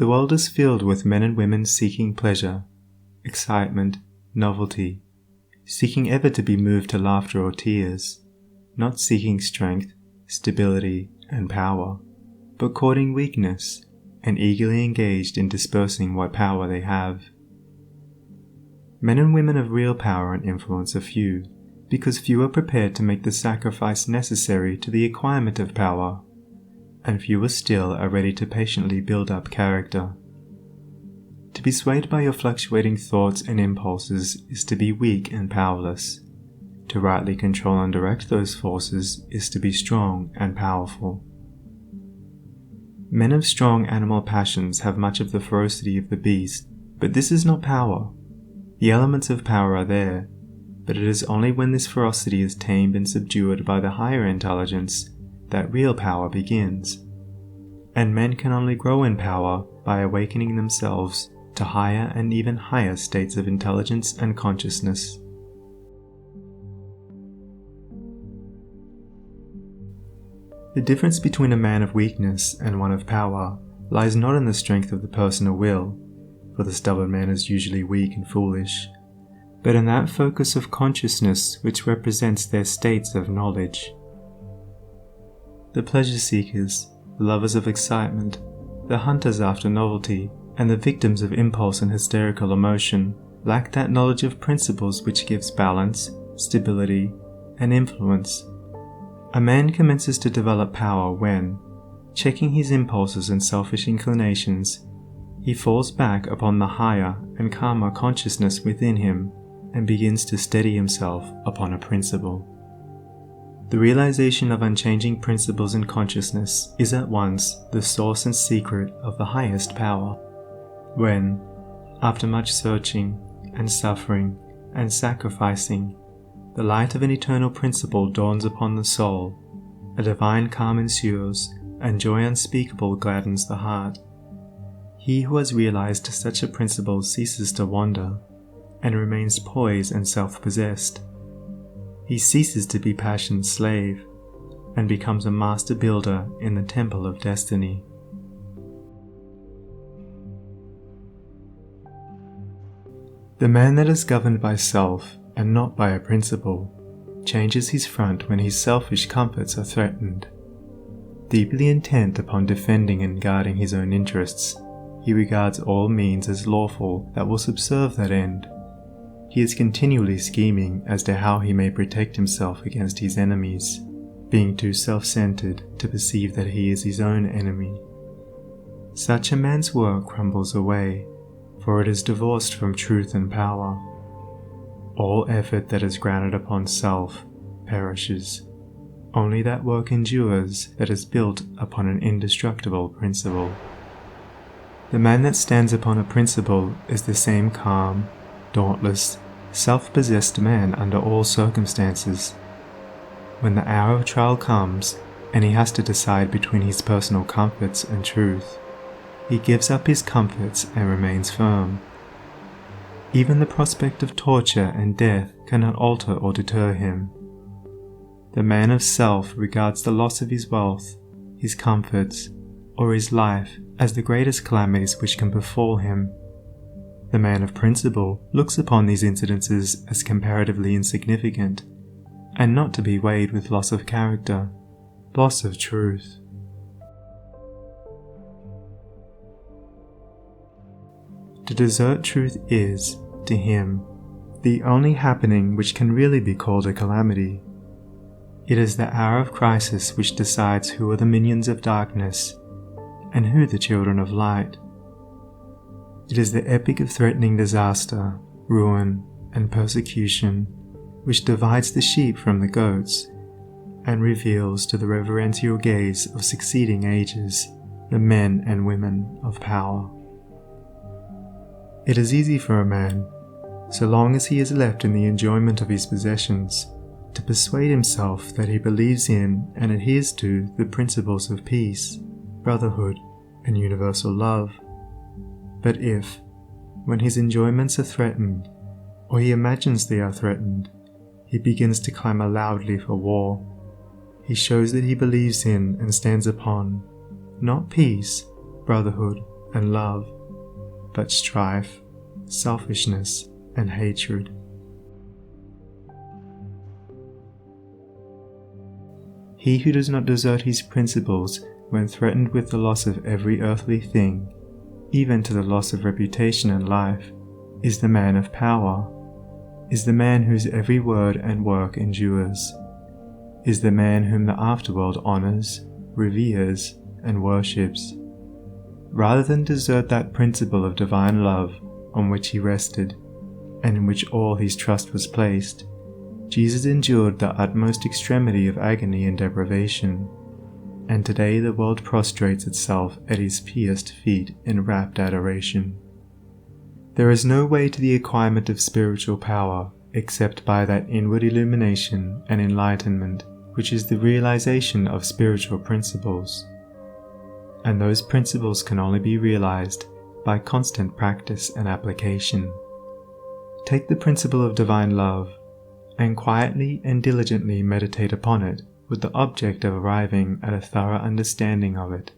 The world is filled with men and women seeking pleasure, excitement, novelty, seeking ever to be moved to laughter or tears, not seeking strength, stability, and power, but courting weakness and eagerly engaged in dispersing what power they have. Men and women of real power and influence are few, because few are prepared to make the sacrifice necessary to the acquirement of power, and fewer still are ready to patiently build up character. To be swayed by your fluctuating thoughts and impulses is to be weak and powerless. To rightly control and direct those forces is to be strong and powerful. Men of strong animal passions have much of the ferocity of the beast, but this is not power. The elements of power are there, but it is only when this ferocity is tamed and subdued by the higher intelligence that real power begins. And men can only grow in power by awakening themselves to higher and even higher states of intelligence and consciousness. The difference between a man of weakness and one of power lies not in the strength of the personal will, for the stubborn man is usually weak and foolish, but in that focus of consciousness which represents their states of knowledge. The pleasure seekers, the lovers of excitement, the hunters after novelty, and the victims of impulse and hysterical emotion lack that knowledge of principles which gives balance, stability, and influence. A man commences to develop power when, checking his impulses and selfish inclinations, he falls back upon the higher and calmer consciousness within him and begins to steady himself upon a principle. The realization of unchanging principles in consciousness is at once the source and secret of the highest power. When, after much searching and suffering and sacrificing, the light of an eternal principle dawns upon the soul, a divine calm ensues, and joy unspeakable gladdens the heart. He who has realized such a principle ceases to wander, and remains poised and self-possessed. He ceases to be passion's slave, and becomes a master builder in the temple of destiny. The man that is governed by self, and not by a principle, changes his front when his selfish comforts are threatened. Deeply intent upon defending and guarding his own interests, he regards all means as lawful that will subserve that end. He is continually scheming as to how he may protect himself against his enemies, being too self-centered to perceive that he is his own enemy. Such a man's work crumbles away, for it is divorced from truth and power. All effort that is grounded upon self perishes. Only that work endures that is built upon an indestructible principle. The man that stands upon a principle is the same calm, dauntless, self-possessed man under all circumstances. When the hour of trial comes, and he has to decide between his personal comforts and truth, he gives up his comforts and remains firm. Even the prospect of torture and death cannot alter or deter him. The man of self regards the loss of his wealth, his comforts, or his life as the greatest calamities which can befall him. The man of principle looks upon these incidences as comparatively insignificant, and not to be weighed with loss of character, loss of truth. To desert truth is, to him, the only happening which can really be called a calamity. It is the hour of crisis which decides who are the minions of darkness, and who the children of light. It is the epic of threatening disaster, ruin, and persecution, which divides the sheep from the goats, and reveals to the reverential gaze of succeeding ages the men and women of power. It is easy for a man, so long as he is left in the enjoyment of his possessions, to persuade himself that he believes in and adheres to the principles of peace, brotherhood, and universal love. But if, when his enjoyments are threatened, or he imagines they are threatened, he begins to clamor loudly for war, he shows that he believes in and stands upon, not peace, brotherhood, and love, but strife, selfishness, and hatred. He who does not desert his principles when threatened with the loss of every earthly thing, even to the loss of reputation and life, is the man of power, is the man whose every word and work endures, is the man whom the afterworld honors, reveres, and worships. Rather than desert that principle of divine love on which he rested, and in which all his trust was placed, Jesus endured the utmost extremity of agony and deprivation, and today the world prostrates itself at his pierced feet in rapt adoration. There is no way to the acquirement of spiritual power except by that inward illumination and enlightenment which is the realization of spiritual principles. And those principles can only be realized by constant practice and application. Take the principle of divine love, and quietly and diligently meditate upon it with the object of arriving at a thorough understanding of it.